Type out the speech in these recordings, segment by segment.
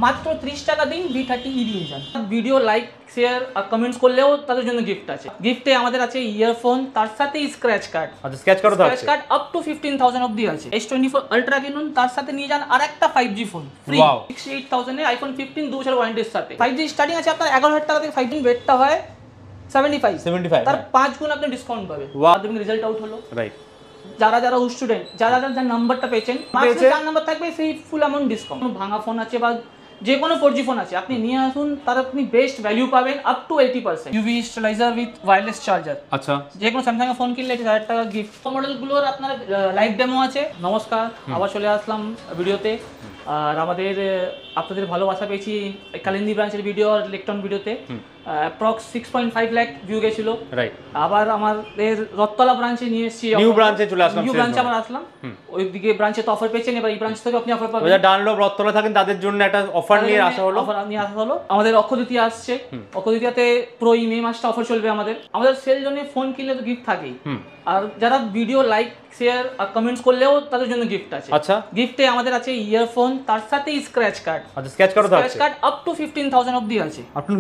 মাত্র 30 টাকা দিন V30 নিয়ে যান। ভিডিও লাইক শেয়ার আর কমেন্টস করলেও তাদের জন্য গিফট আছে। গিফটে আমাদের আছে ইয়ারফোন, তার সাথে স্ক্র্যাচ কার্ড। আচ্ছা, স্ক্র্যাচ কার্ডও আছে। স্ক্র্যাচ কার্ড আপ টু 15,000 অবধি আছে। S24 আলট্রা কিনুন, তার সাথে নিয়ে যান আরেকটা 5G ফোন ফ্রি। 68,000 এ iPhone 15 2 বছর ওয়ারেন্টির সাথে। 5G স্টার্টিং আছে আপনার 11,000 টাকা থেকে। 5G রেটটা হয় 75 তার 5 গুণ আপনি ডিসকাউন্ট পাবেন। মাধ্যমিক রেজাল্ট আউট হলো, রাইট। যারা স্টুডেন্ট, যারা নাম্বারটা পেয়েছেন, যার নাম্বার থাকবে সেই ফুল অ্যামাউন্ট ডিসকাউন্ট। ভাঙা ফোন আছে বা যে কোনো 4G ফোন আছে, আপনি নিয়ে আসুন, তার আপনি বেস্ট ভ্যালু পাবেন up to 80%। UV stabiliser with wireless charger. আচ্ছা, যে কোনো স্যামসাং এর ফোন কিনলে 1000 টাকা গিফট। মডেলগুলোর আপনার লাইভ ডেমো আছে। নমস্কার, আবার চলে আসলাম ভিডিওতে। আর আপনাদের ভালোবাসা পেয়েছি কালিন্দী ব্রাঞ্চের ভিডিও আর ইলেকট্রন ভিডিওতে। অ্যাপ্রক্স 6.5 লাখ ভিউ গেছিল। রাইট। আবার আমাদের রত্তলা ব্রাঞ্চে নিয়ে এসেছি। নিউ ব্রাঞ্চে চলে আসলাম। নিউ ব্রাঞ্চে আমরা আসলাম। ওইদিকে ব্রাঞ্চে তো অফার পেয়েছেন, এবার এই ব্রাঞ্চ থেকে আপনি অফার পাবেন। যারা ডানলপ রত্তলা থাকেন তাদের জন্য একটা অফার নিয়ে আসা হলো। আমাদের অক্ষয় আসছে। অক্ষয় তৃতীয়াতে পুরো এই মে মাসটা অফার চলবে। আমাদের সেল জন্য ফোন কিনলে তো গিফট থাকেই। আর যারা ভিডিও লাইক শেয়ার আর কমেন্টস করলেও তাদের জন্য গিফট আছে। আচ্ছা, গিফটে আমাদের আছে ইয়ারফোন, তার সাথে স্ক্র্যাচ কার্ড। আচ্ছা, স্ক্র্যাচ কার্ডও আছে। স্ক্র্যাচ কার্ড আপ টু 15,000 অবধি আছে। আপ টু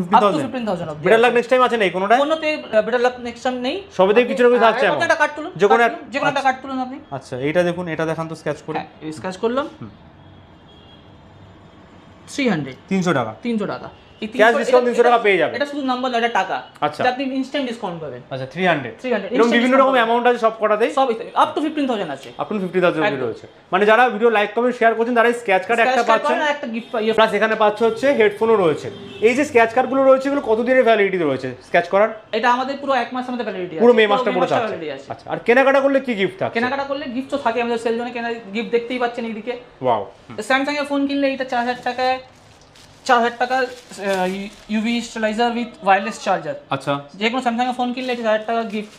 15,000 অবধি। বেটার লাক নেক্সট টাইম আছে নেই কোনোটা? কোনোতে বেটার লাক নেক্সট টাইম নেই। সবেতেই কিছু না কিছু থাকছে। একটা কার্ড তুলুন, যে কোনো একটা কার্ড তুলুন আপনি। আচ্ছা, এইটা দেখুন, এটা দেখান তো স্ক্র্যাচ করে। স্ক্র্যাচ করলাম 300 টাকা। 300 টাকা ক্যাশ ডিসকাউন্ট 300 টাকা পেয়ে যাবেন। এটা শুধু নাম্বার নয়, এটা টাকা। আচ্ছা, আপনি ইনস্ট্যান্ট ডিসকাউন্ট পাবেন। আচ্ছা, 300 এরকম বিভিন্ন রকম অ্যামাউন্ট আছে সব কটাতেই। সব আপ টু 15,000 আছে। আপ টু 50,000 অবধি রয়েছে। মানে যারা ভিডিও লাইক কমেন্ট শেয়ার করছেন তারা স্ক্র্যাচ কার্ড একটা পাচ্ছেন, একটা গিফট পাবেন। প্লাস এখানে পাচ্ছে হচ্ছে হেডফোনও রয়েছে। এই যে স্ক্র্যাচ কার্ডগুলো রয়েছে এগুলো কতদিনের ভ্যালিডিটি রয়েছে স্ক্র্যাচ করার? এটা আমাদের পুরো 1 মাসের মধ্যে ভ্যালিডিটি আছে। পুরো মে মাসটা পুরো আছে। আচ্ছা, আর কেনাকাটা করলে কি গিফট থাকে? কেনাকাটা করলে গিফট তো থাকে আমাদের সেল জোনে। গিফট দেখতেই পাচ্ছেন এইদিকে। ওয়াও। স্যামসাং এর ফোন কিনলে এটা 4,000 টাকায় 4,000 টাকা UV stabiliser with wireless charger. আচ্ছা, যে কোনো স্যামসাং এর ফোন কিনলে 1000 টাকা গিফট।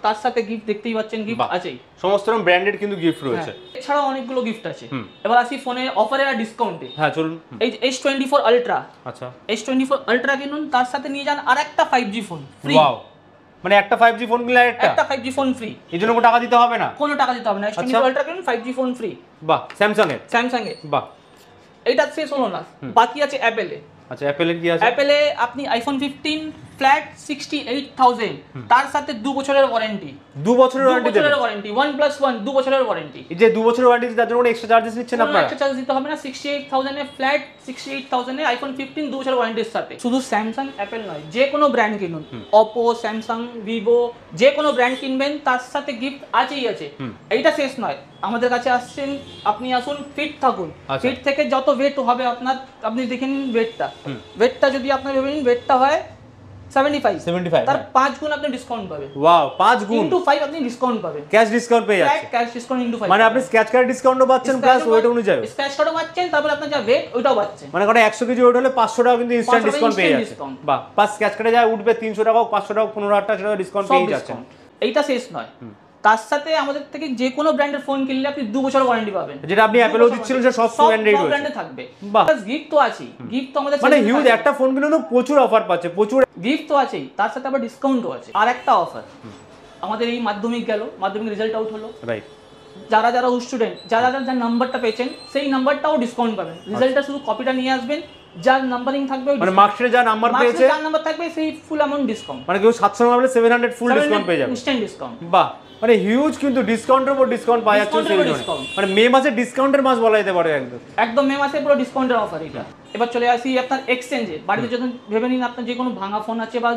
তার সাথে গিফট দেখতেই পাচ্ছেন, গিফট আছেই। সমস্ত রকম ব্র্যান্ডেড কিন্তু গিফট রয়েছে। এছাড়াও অনেকগুলো গিফট আছে। এবার আসি ফোনে অফারে আর ডিসকাউন্টে। হ্যাঁ, চলুন। এই S24 আলট্রা। আচ্ছা, S24 আলট্রা কিনুন, তার সাথে নিয়ে যান আরেকটা 5G ফোন ফ্রি। ওয়াও, মানে একটা 5G ফোন কিনলে একটা 5G ফোন ফ্রি। এর জন্য কোনো টাকা দিতে হবে না? কোনো টাকা দিতে হবে না। S24 আলট্রা কিনুন, 5G ফোন ফ্রি। বাহ, স্যামসাং এর। বাহ, এইটা শেষ হলো না, বাকি আছে অ্যাপেলে। আচ্ছা, অ্যাপেলের কি আছে? অ্যাপেলে আপনি iPhone 15 ফ্ল্যাট 68,000, তার সাথে 2 বছরের ওয়ারেন্টি। 2 বছরের ওয়ারেন্টি দেবেন? 1+1 2 বছরের ওয়ারেন্টি। এই যে 2 বছরের ওয়ারেন্টি তার জন্য কোনো এক্সট্রা চার্জেস নিচ্ছেন আপনারা? এক্সট্রা চার্জ দিতে হবে না। 68,000 এ ফ্ল্যাট 68,000 এ iPhone 15 2 বছরের ওয়ারেন্টির সাথে। শুধু স্যামসাং অ্যাপেল নয়, যে কোনো ব্র্যান্ড কিনুন, Oppo, Samsung, Vivo, যে কোনো ব্র্যান্ড কিনবেন তার সাথে গিফট আছেই আছে। এইটা শেষ নয়, আমাদের কাছে আসছেন, আপনি আসুন, ফিট থাকুন। ফিট থেকে যত ওয়েট হবে আপনার, আপনি দেখে নিন ওয়েটটা যদি আপনার ভেবে নিন ওয়েটটা হয় 75 তার 5 গুণ আপনি ডিসকাউন্ট পাবেন। ওয়াও, 5 গুণ ইনটু 5 আপনি ডিসকাউন্ট পাবেন। ক্যাশ ডিসকাউন্ট পেয়ে যাচ্ছেন। ক্যাশ ডিসকাউন্ট ইনটু 5 মানে আপনি স্ক্র্যাচ কার্ড ডিসকাউন্টও পাচ্ছেন, প্লাস ওয়েট অনুযায়ী স্ক্র্যাচ কার্ডও পাচ্ছেন, তারপর আপনার যা ওয়েট ওইটাও পাচ্ছেন। মানে কোন 100 কেজি ওয়েট হলে 500 টাকা কিন্তু ইনস্ট্যান্ট ডিসকাউন্ট পেয়ে যাচ্ছেন। বাহ, প্লাস স্ক্র্যাচ কার্ডে যা উঠবে 300 টাকা হোক, 500 টাকা হোক, 15,000 টাকা ডিসকাউন্ট পেয়ে যাচ্ছেন। এইটা শেষ নয়, তার সাথে আমাদের থেকে যে কোনো ব্র্যান্ডের ফোন কিনলে আপনি 2 বছর ওয়ারেন্টি পাবেন। যেটা আপনি অ্যাপেলও দিচ্ছিলেন সেটা সব ব্র্যান্ডে থাকবে। বাহ, গিফট তো আছেই। গিফট তো আমাদের মানে হিউজ একটা ফোন কিনলে তো প্রচুর অফার পাচ্ছে, প্রচুর গিফট তো আছেই, তার সাথে আবার ডিসকাউন্টও আছে। আর একটা অফার, আমাদের এই মাধ্যমিক রেজাল্ট আউট হলো, রাইট। যারা স্টুডেন্ট, যার নাম্বারটা পেয়েছেন সেই নাম্বারটাও ডিসকাউন্ট পাবেন। রেজাল্টটা শুধু কপিটা নিয়ে আসবেন, যার নাম্বারিং থাকবে, মানে মার্কশিটে যা নাম্বার পেয়েছে, যার নাম্বার থাকবে সেই ফুল অ্যামাউন্ট ডিসকাউন্ট। মানে কেউ 700 নাম্বার পেলে 700 ফুল ডিসকাউন্ট পেয়ে যাবে, ইনস্ট্যান্ট ডিসকাউন্ট। বাহ, মানে হিউজ কিন্তু ডিসকাউন্টের উপর ডিসকাউন্ট পাওয়া যাচ্ছে সেই জন্য। মানে মে মাসে ডিসকাউন্টের মাস বলা যেতে পারে একদম মে মাসে পুরো ডিসকাউন্টের অফার এটা। এবার চলে আসি আপনার এক্সচেঞ্জে। বাড়িতে যখন ভেবে নিন আপনার যে কোনো ভাঙা ফোন আছে বা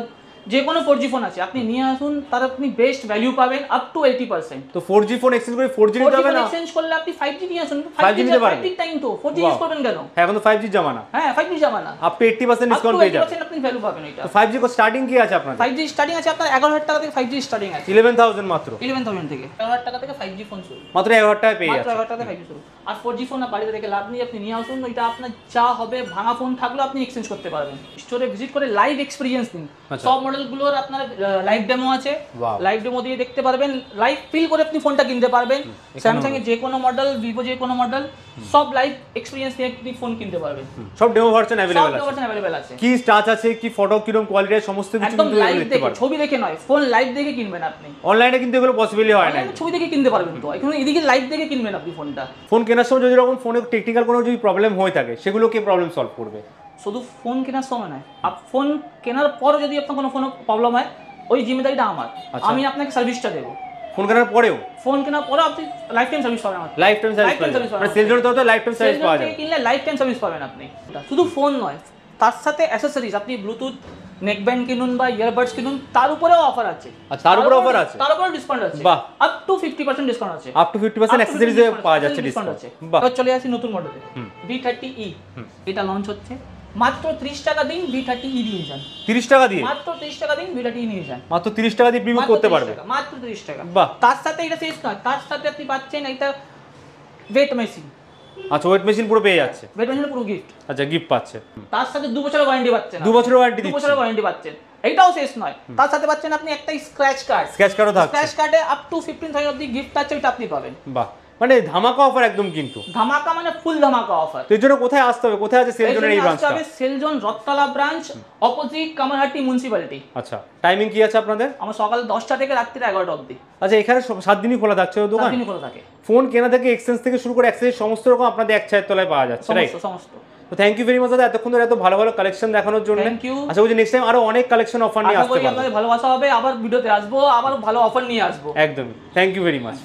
যে কোনো 4G ফোন আছে, আপনি নিয়ে আসুন, তার আপনি বেস্ট ভ্যালু পাবেন আপ টু 80%। তো 4G ফোন এক্সচেঞ্জ করে 4G নিতে হবে না? এক্সচেঞ্জ করলে আপনি 5G নিয়ে আসুন। 5G নিতে পারবেন। 5G টাইম তো 4G ইউজ করবেন কেন? হ্যাঁ, এখন তো 5G জামানা। হ্যাঁ, 5G জামানা। আপ টু 80% ডিসকাউন্ট পেয়ে যাবেন। আপনি ভ্যালু পাবেন এটা। তো 5G কো স্টার্টিং কি আছে আপনাদের? 5G স্টার্টিং আছে আপনার 11,000 টাকা থেকে। 5G স্টার্টিং আছে 11,000 মাত্র। 11,000 থেকে 11,000 টাকা থেকে 5G ফোন শুরু। মাত্র 11,000 টাকায় পেয়ে যাচ্ছেন। মাত্র 11,000 টাকা 5G শুরু। আর 4G ফোন বাড়িতে রেখে লাভ নেই, আপনি নিয়ে আসুন। এটা আপনার যা হবে, ভাঙা ফোন থাকলেও আপনি এক্সচেঞ্জ করতে পারবেন। স্টোরে ভিজিট করে লাইভ এক্সপেরিয়েন্স নিন। সব মডেলগুলোর আপনার লাইভ ডেমো আছে, লাইভ ডেমো দিয়ে দেখতে পারবেন, লাইভ ফিল করে আপনি ফোনটা কিনতে পারবেন। স্যামসাং এর যে কোনো মডেল, ভিভো যে কোনো মডেল, সব লাইভ এক্সপিরিয়েন্স নিয়ে আপনি ফোন কিনতে পারবেন। সব ডেমো ভার্সন সব অ্যাভেলেবল আছে, ভার্সন অ্যাভেলেবল আছে। কি টাচ আছে, কি ফটো কিরকম কোয়ালিটি সমস্ত কিছু একদম কিন্তু লাইভ দেখতে দেখে, পারবেন। ছবি দেখে নয়, ফোন লাইভ দেখে কিনবেন আপনি। অনলাইনে কিন্তু এগুলো পসিবলই হয় না। অনলাইনে ছবি দেখে কিনতে পারবেন তো, এখন এদিকে লাইভ দেখে কিনবেন আপনি ফোনটা। ফোন কেনার সময় যদি এরকম ফোনে টেকনিক্যাল কোনো যদি প্রবলেম হয়ে থাকে সেগুলো কি প্রবলেম সলভ করবে? শুধু ফোন কেনার সময় নয়, ফোন কেনার পরও যদি আপনার কোনো ফোনে প্রবলেম হয়, ওই জিম্মেদারিটা আমার, আমি আপনাকে সার্ভিসটা দেবো। ফোন কেনার পরেও? ফোন কেনার পরেও আপনি লাইফ টাইম সার্ভিস পাবেন। লাইফ টাইম সার্ভিস পাবেন, মানে সেলজনের তরফে লাইফ টাইম সার্ভিস পাওয়া যায়। কিনলে লাইফ টাইম সার্ভিস পাবেন আপনি। শুধু ফোন নয়, তার সাথে অ্যাসেসরিজ, আপনি ব্লুটুথ নেকব্যান্ড কিনুন বা ইয়ারবাডস কিনুন, তার উপরেও অফার আছে। তার উপরে অফার আছে? তার উপরেও ডিসকাউন্ট আছে, বাহ, আপ টু 50% ডিসকাউন্ট আছে। আপ টু 50% অ্যাকসেসরিজ এ পাওয়া যাচ্ছে ডিসকাউন্ট আছে। বাহ, এবার চলে আসি নতুন মডেলে V30e। এটা লঞ্চ হচ্ছে, মাত্র 30 টাকা দিন V30e নিয়ে যান। 30 টাকা দিয়ে? মাত্র 30 টাকা দিন V30e নিয়ে যান। মাত্র 30 টাকা দিয়ে প্রিমিয়াম করতে পারবে? মাত্র 30 টাকা। বাহ, তার সাথে এটা শেষ নয়, তার সাথে আপনি পাচ্ছেন একটা ওয়েট মেশিন। আচ্ছা, ওয়েট মেশিন পুরো পেয়ে যাচ্ছে? ওয়েট মেশিন পুরো গিফট। আচ্ছা, গিফট পাচ্ছে। তার সাথে 2 বছরের ওয়ারেন্টি পাচ্ছেন। 2 বছরের ওয়ারেন্টি দিচ্ছে? 2 বছরের ওয়ারেন্টি পাচ্ছেন। এটাও শেষ নয়, তার সাথে পাচ্ছেন আপনি একটা স্ক্র্যাচ কার্ড। স্ক্র্যাচ কার্ডও থাকছে? স্ক্র্যাচ কার্ডে আপ টু 15,000 অবধি গিফট আছে, এটা আপনি পাবেন। বাহ, মানে ধামাকা অফার একদম। কিন্তু ধামাকা মানে ফুল ধামাকা অফার। তো এর জন্য কোথায় আসতে হবে? কোথায় আছে সেলজনের এই ব্রাঞ্চটা? সেলজন রত্তলা ব্রাঞ্চ, অপোজিট কামারহাটি মিউনিসিপ্যালিটি। আচ্ছা, টাইমিং কি আছে আপনাদের? আমার সকাল 10টা থেকে রাত্রি 11টা অবধি। আচ্ছা, এখানে 7 দিনই খোলা থাকছে দোকান? 7 দিনই খোলা থাকে। ফোন কেনা থেকে এক্সচেঞ্জ থেকে শুরু করে অ্যাক্সেসরিজ সমস্ত রকম আপনাদের এক ছায়ের তলায় পাওয়া যাচ্ছে, রাইট? সমস্ত। তো থ্যাংক ইউ ভেরি মাচ দাদা, এতক্ষণ ধরে এত ভালো ভালো কালেকশন দেখানোর জন্য। Thank you. আশা করছি নেক্সট টাইম আরো অনেক কালেকশন অফার নিয়ে আসতে পারবো। আপনাদের ভালোবাসা হবে, আবার ভিডিওতে আসবো, আবার ভালো অফার নিয়ে আসবো। একদমই, থ্যাংক ইউ ভেরি মাচ।